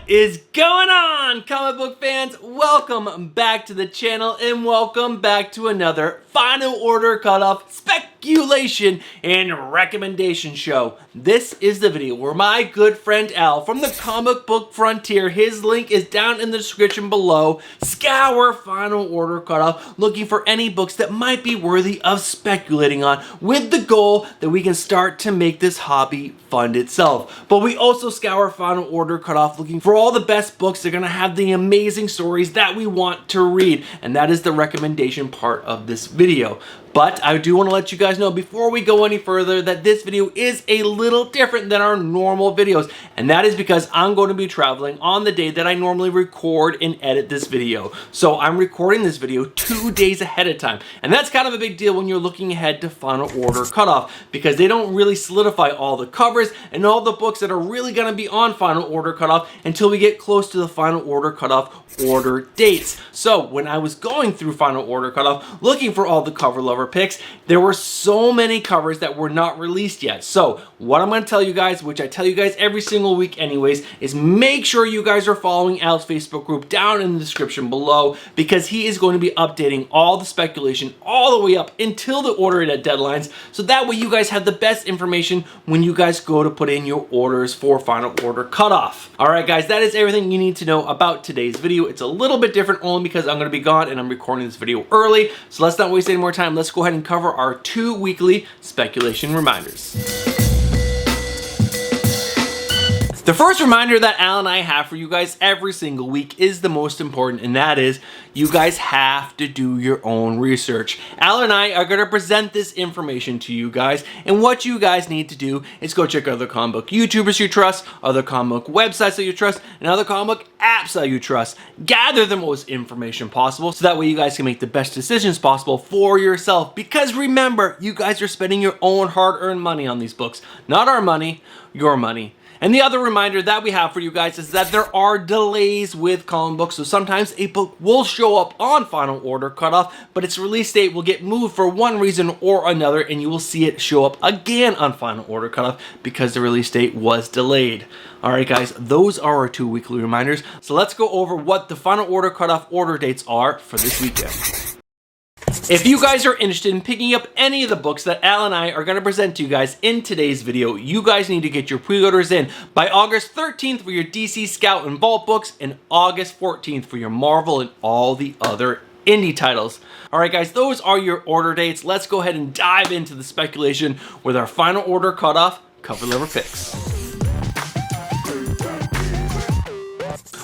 is going on, comic book fans? Welcome back to the channel and welcome back to another Final Order Cutoff Speculation and Recommendation show. This is the video where my good friend Al from the comic book frontier, his link is down in the description below, scour Final Order Cutoff looking for any books that might be worthy of speculating on, with the goal that we can start to make this hobby fund itself. But we also scour Final Order Cutoff looking for all the best books that are going to have the amazing stories that we want to read, and that is the recommendation part of this video. But I do want to let you guys know before we go any further that this video is a little different than our normal videos, and that is because I'm going to be traveling on the day that I normally record and edit this video. So I'm recording this video 2 days ahead of time, and that's kind of a big deal when you're looking ahead to Final Order Cutoff, because they don't really solidify all the covers and all the books that are really going to be on Final Order Cutoff until we get close to the Final Order Cutoff order dates. So when I was going through Final Order Cutoff looking for all the cover lover picks, there were so many covers that were not released yet. So what I'm going to tell you guys, which I tell you guys every single week anyways, is make sure you guys are following Al's Facebook group down in the description below, because he is going to be updating all the speculation all the way up until the order deadlines, so that way you guys have the best information when you guys go to put in your orders for Final Order Cutoff. Alright guys, that is everything you need to know about today's video. It's a little bit different only because I'm going to be gone and I'm recording this video early. So let's not waste any more time. Let's go ahead and cover our 2 weekly speculation reminders. The first reminder that Al and I have for you guys every single week is the most important, and that is you guys have to do your own research. Al and I are going to present this information to you guys, and what you guys need to do is go check other comic book YouTubers you trust, other comic book websites that you trust, and other comic book apps that you trust. Gather the most information possible so that way you guys can make the best decisions possible for yourself, because remember, you guys are spending your own hard-earned money on these books. Not our money, your money. And the other reminder that we have for you guys is that there are delays with comic books. So sometimes a book will show up on Final Order Cutoff, but its release date will get moved for one reason or another, and you will see it show up again on Final Order Cutoff because the release date was delayed. Alright guys, those are our 2 weekly reminders. So let's go over what the Final Order Cutoff order dates are for this weekend. If you guys are interested in picking up any of the books that Al and I are going to present to you guys in today's video, you guys need to get your pre-orders in by August 13th for your DC Scout and Vault books, and August 14th for your Marvel and all the other indie titles. Alright guys, those are your order dates. Let's go ahead and dive into the speculation with our Final Order Cutoff cover lever picks.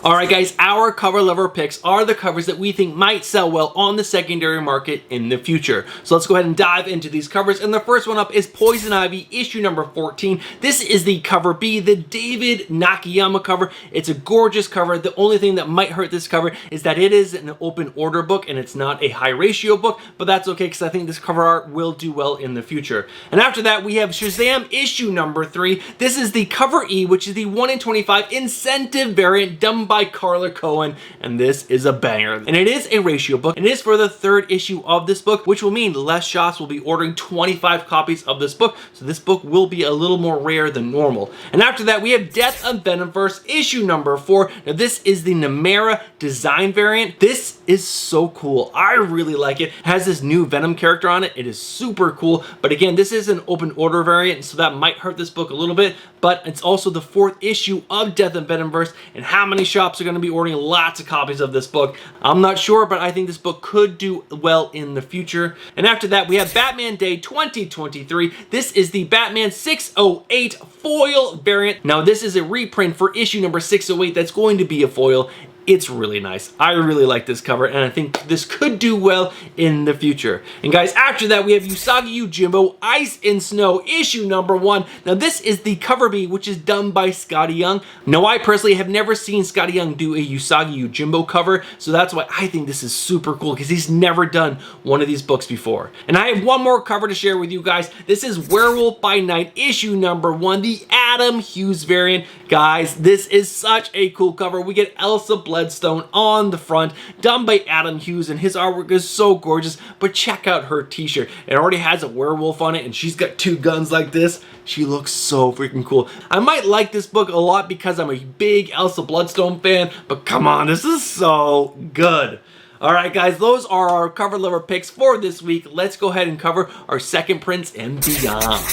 Alright guys, our cover lever picks are the covers that we think might sell well on the secondary market in the future. So let's go ahead and dive into these covers, and the first one up is Poison Ivy issue number 14. This is the cover B, the David Nakayama cover. It's a gorgeous cover. The only thing that might hurt this cover is that it is an open order book and it's not a high ratio book, but that's okay because I think this cover art will do well in the future. And after that we have Shazam issue number 3. This is the cover E, which is the 1 in 25 incentive variant done by Carla Cohen, and this is a banger. And it is a ratio book, and it is for the 3rd issue of this book, which will mean less shops will be ordering 25 copies of this book, so this book will be a little more rare than normal. And after that we have Death of Venomverse issue number 4. Now this is the Nemera design variant. This is so cool. I really like it. It has this new Venom character on it. It is super cool, but again, this is an open order variant, so that might hurt this book a little bit, but it's also the 4th issue of Death of Venomverse, and how many shops are going to be ordering lots of copies of this book? I'm not sure, but I think this book could do well in the future. And after that we have Batman Day 2023. This is the Batman 608 foil variant. Now this is a reprint for issue number 608 that's going to be a foil. It's really nice. I really like this cover, and I think this could do well in the future. And guys, after that we have Usagi Yojimbo Ice and Snow issue number 1. Now this is the cover B, which is done by Scotty Young. Now I personally have never seen Scotty Young do a Usagi Yojimbo cover, so that's why I think this is super cool, because he's never done one of these books before. And I have one more cover to share with you guys. This is Werewolf by Night issue number 1, the Adam Hughes variant. Guys, this is such a cool cover. We get Elsa Bloodstone on the front, done by Adam Hughes, and his artwork is so gorgeous. But check out her t-shirt. It already has a werewolf on it, and she's got two guns like this. She looks so freaking cool. I might like this book a lot because I'm a big Elsa Bloodstone fan, but come on, this is so good. Alright guys, those are our cover lover picks for this week. Let's go ahead and cover our second prints and beyond.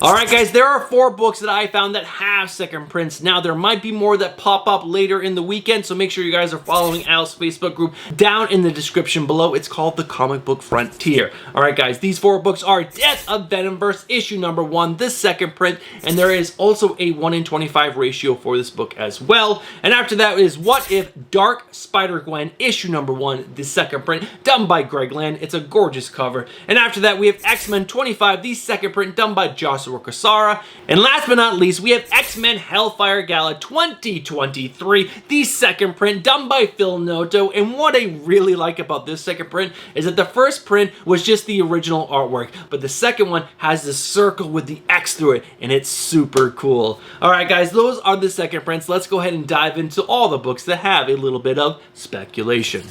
Alright guys, there are 4 books that I found that have second prints. Now there might be more that pop up later in the weekend, so make sure you guys are following Al's Facebook group down in the description below. It's called The Comic Book Frontier. Alright guys, these 4 books are Death of Venomverse issue number 1, the second print, and there is also a 1 in 25 ratio for this book as well. And after that is What If Dark Spider-Gwen issue number 1, the second print, done by Greg Land. It's a gorgeous cover. And after that we have X-Men 25, the second print, done by Joshua Cassara. And last but not least, we have X-Men Hellfire Gala 2023, the second print, done by Phil Noto. And what I really like about this second print is that the first print was just the original artwork, but the second one has this circle with the X through it, and it's super cool. Alright guys, those are the second prints. Let's go ahead and dive into all the books that have a little bit of speculation.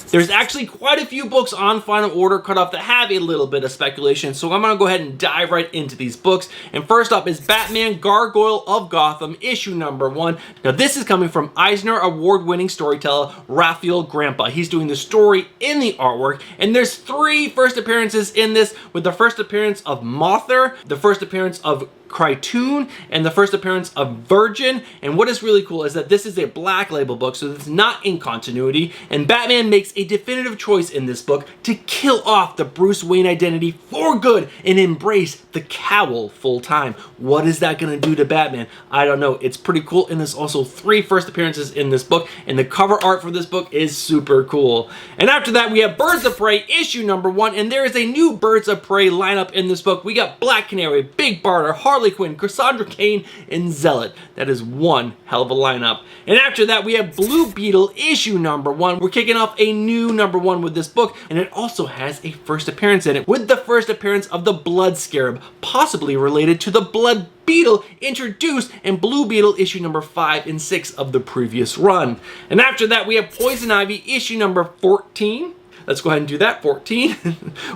There's actually quite a few books on Final Order Cutoff that have a little bit of speculation, so I'm going to go ahead and dive right into these books. And first up is Batman Gargoyle of Gotham, issue number 1. Now this is coming from Eisner Award-winning storyteller Raphael Grandpa. He's doing the story in the artwork, and there's 3 first appearances in this, with the first appearance of Mothra, the first appearance of Krytoon, and the first appearance of Virgin. And what is really cool is that this is a black label book, so it's not in continuity, and Batman makes a definitive choice in this book to kill off the Bruce Wayne identity for good and embrace the cowl full time. What is that going to do to Batman? I don't know. It's pretty cool, and there's also 3 first appearances in this book, and the cover art for this book is super cool. And after that we have Birds of Prey issue number 1, and there is a new Birds of Prey lineup in this book. We got Black Canary, Big Barter, Harley Quinn, Cassandra Cain, and Zealot. That is one hell of a lineup. And after that we have Blue Beetle issue number 1. We're kicking off a new number 1 with this book, and it also has a first appearance in it, with the first appearance of the Blood Scarab, possibly related to the Blood Beetle introduced in Blue Beetle issue number 5 and 6 of the previous run. And after that we have Poison Ivy issue number 14. Let's go ahead and do that, 14,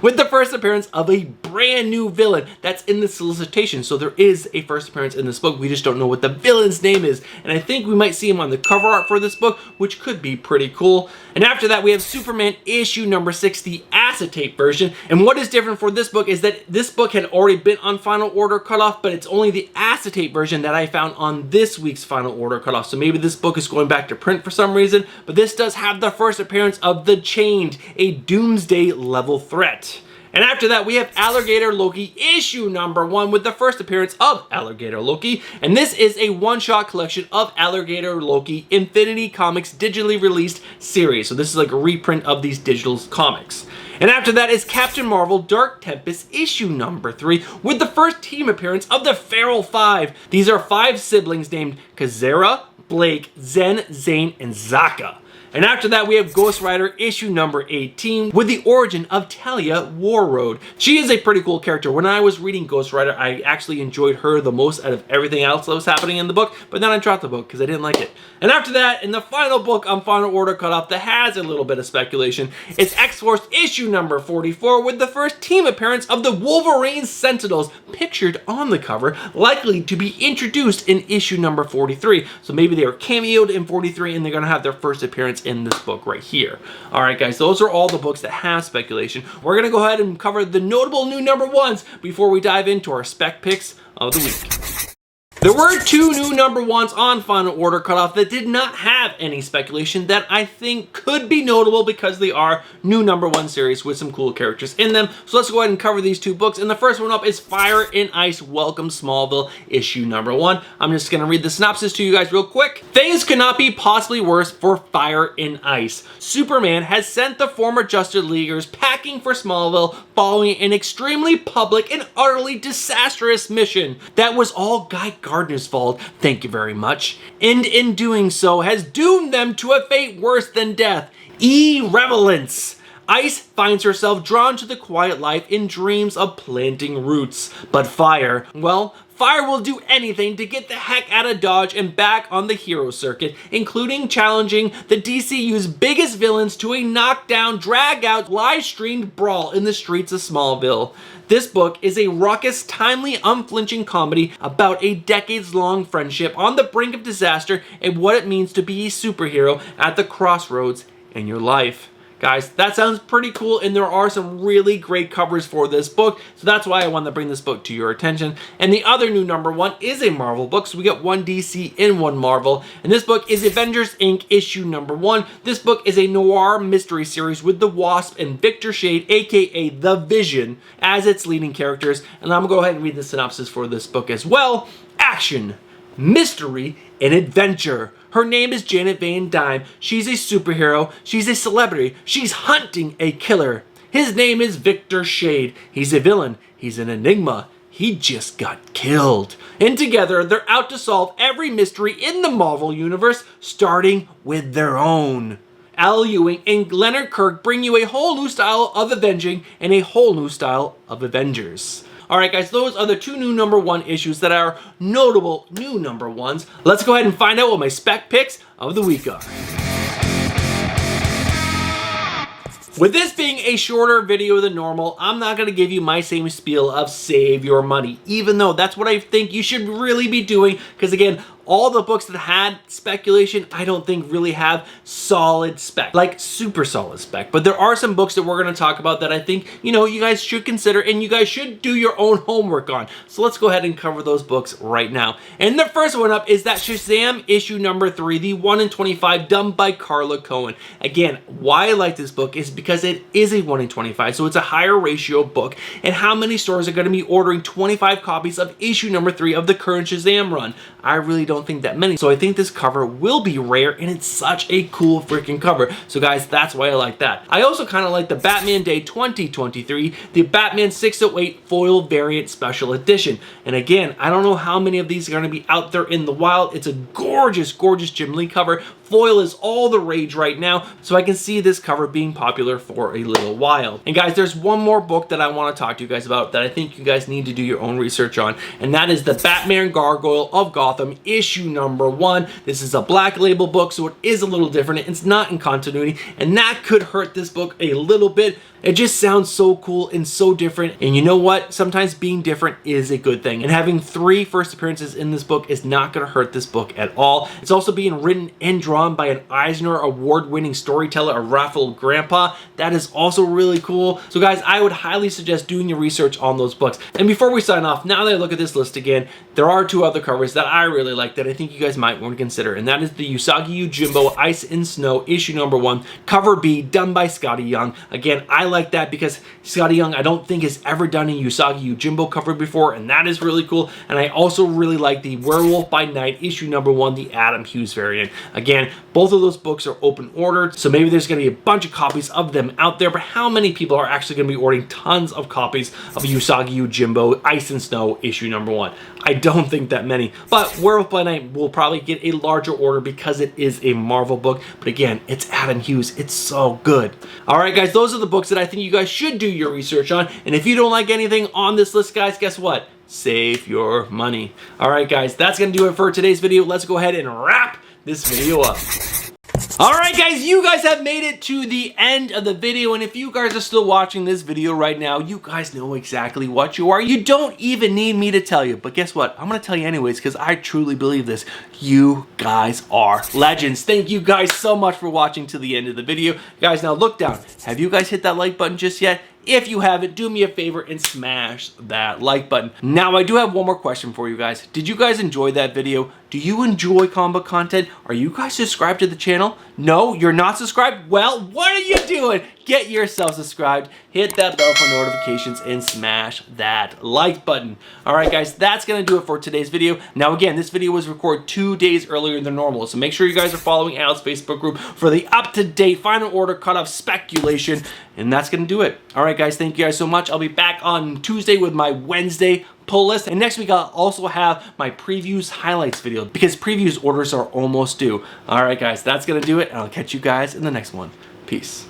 with the first appearance of a brand new villain that's in the solicitation. So there is a first appearance in this book. We just don't know what the villain's name is. And I think we might see him on the cover art for this book, which could be pretty cool. And after that, we have Superman issue number 6, the acetate version. And what is different for this book is that this book had already been on Final Order Cutoff, but it's only the acetate version that I found on this week's Final Order Cutoff. So maybe this book is going back to print for some reason, but this does have the first appearance of the Chained, a Doomsday level threat. And after that we have Alligator Loki issue number 1, with the first appearance of Alligator Loki. And this is a one-shot collection of Alligator Loki Infinity Comics digitally released series. So this is like a reprint of these digital comics. And after that is Captain Marvel Dark Tempest issue number 3, with the first team appearance of the Feral 5. These are 5 siblings named Kazera, Blake, Zen, Zane, and Zaka. And after that we have Ghost Rider issue number 18, with the origin of Talia Warroad. She is a pretty cool character. When I was reading Ghost Rider, I actually enjoyed her the most out of everything else that was happening in the book, but then I dropped the book because I didn't like it. And after that, in the final book on Final Order Cutoff that has a little bit of speculation, it's X-Force issue number 44, with the first team appearance of the Wolverine Sentinels pictured on the cover, likely to be introduced in issue number 43. So maybe they were cameoed in 43 and they're going to have their first appearance in this book right here. Alright guys, those are all the books that have speculation. We're going to go ahead and cover the notable new number 1s before we dive into our spec picks of the week. There were 2 new number 1s on Final Order Cutoff that did not have any speculation that I think could be notable because they are new number 1 series with some cool characters in them. So let's go ahead and cover these 2 books. And the first one up is Fire and Ice Welcome Smallville issue number 1. I'm just going to read the synopsis to you guys real quick. Things could not be possibly worse for Fire and Ice. Superman has sent the former Justice Leaguers packing for Smallville following an extremely public and utterly disastrous mission. That was all Guy Gardner's fault, thank you very much, and in doing so has doomed them to a fate worse than death. Irrelevance. Ice finds herself drawn to the quiet life and dreams of planting roots. But Fire, well, Fire will do anything to get the heck out of Dodge and back on the hero circuit, including challenging the DCU's biggest villains to a knockdown, drag-out, live-streamed brawl in the streets of Smallville. This book is a raucous, timely, unflinching comedy about a decades-long friendship on the brink of disaster and what it means to be a superhero at the crossroads in your life. Guys, that sounds pretty cool, and there are some really great covers for this book, so that's why I wanted to bring this book to your attention. And the other new #1 is a Marvel book, so we got one DC and one Marvel. And this book is Avengers Inc. issue #1. This book is a noir mystery series with the Wasp and Victor Shade, aka The Vision, as its leading characters. And I'm gonna go ahead and read the synopsis for this book as well. Action, mystery, and adventure. Her name is Janet Van Dyne. She's a superhero. She's a celebrity. She's hunting a killer. His name is Victor Shade. He's a villain. He's an enigma. He just got killed. And together, they're out to solve every mystery in the Marvel Universe, starting with their own. Al Ewing and Leonard Kirk bring you a whole new style of avenging and a whole new style of Avengers. Alright guys, those are the two new #1 issues that are notable new #1s. Let's go ahead and find out what my spec picks of the week are. With this being a shorter video than normal, I'm not going to give you my same spiel of save your money, even though that's what I think you should really be doing, because again, all the books that had speculation, I don't think really have solid spec, like super solid spec. But there are some books that we're going to talk about that I think, you know, you guys should consider and you guys should do your own homework on. So let's go ahead and cover those books right now. And the first one up is that Shazam issue #3, the 1 in 25, done by Carla Cohen. Again, why I like this book is because it is a 1 in 25, so it's a higher ratio book. And how many stores are going to be ordering 25 copies of issue #3 of the current Shazam run? I really don't think that many. So I think this cover will be rare, and it's such a cool freaking cover. So guys, that's why I like that. I also kind of like the Batman Day 2023, the Batman 608 foil variant special edition. And again, I don't know how many of these are going to be out there in the wild. It's a gorgeous, gorgeous Jim Lee cover. Foil is all the rage right now, so I can see this cover being popular for a little while. And guys, there's one more book that I want to talk to you guys about that I think you guys need to do your own research on, and that is the Batman Gargoyle of Gotham issue #1. This is a black label book, so it is a little different. It's not in continuity, and that could hurt this book a little bit. It just sounds so cool and so different, and you know what? Sometimes being different is a good thing, and having 3 first appearances in this book is not going to hurt this book at all. It's also being written and drawn by an Eisner Award-winning storyteller, Raphael Grandpa. That is also really cool. So guys, I would highly suggest doing your research on those books. And before we sign off, now that I look at this list again, there are 2 other covers that I really like that I think you guys might want to consider, and that is the Usagi Yojimbo Ice and Snow issue #1, cover B, done by Scotty Young. Again, I like that because Scotty Young, I don't think has ever done a Usagi Yojimbo cover before, and that is really cool. And I also really like the Werewolf by Night issue #1, the Adam Hughes variant. Again, both of those books are open ordered, so maybe there's going to be a bunch of copies of them out there, but how many people are actually going to be ordering tons of copies of Usagi Yojimbo Ice and Snow issue #1? I don't think that many, but Werewolf by Night will probably get a larger order because it is a Marvel book. But again, it's Adam Hughes. It's so good. All right, guys, those are the books that I think you guys should do your research on. And if you don't like anything on this list, guys, guess what? Save your money. All right, guys, that's going to do it for today's video. Let's go ahead and wrap this video up. Alright guys, you guys have made it to the end of the video, and if you guys are still watching this video right now, you guys know exactly what you are. You don't even need me to tell you, but guess what? I'm going to tell you anyways because I truly believe this. You guys are legends. Thank you guys so much for watching to the end of the video. Guys, now look down. Have you guys hit that like button just yet? If you haven't, do me a favor and smash that like button. Now, I do have one more question for you guys. Did you guys enjoy that video? Do you enjoy comic book content? Are you guys subscribed to the channel? No, you're not subscribed? Well, what are you doing? Get yourself subscribed, hit that bell for notifications, and smash that like button. Alright guys, that's going to do it for today's video. Now again, this video was recorded 2 days earlier than normal, so make sure you guys are following Al's Facebook group for the up-to-date final order cutoff speculation, and that's going to do it. Alright guys, thank you guys so much. I'll be back on Tuesday with my Wednesday pull list, and next week I'll also have my previews highlights video because previews orders are almost due. Alright guys, that's going to do it, and I'll catch you guys in the next one. Peace.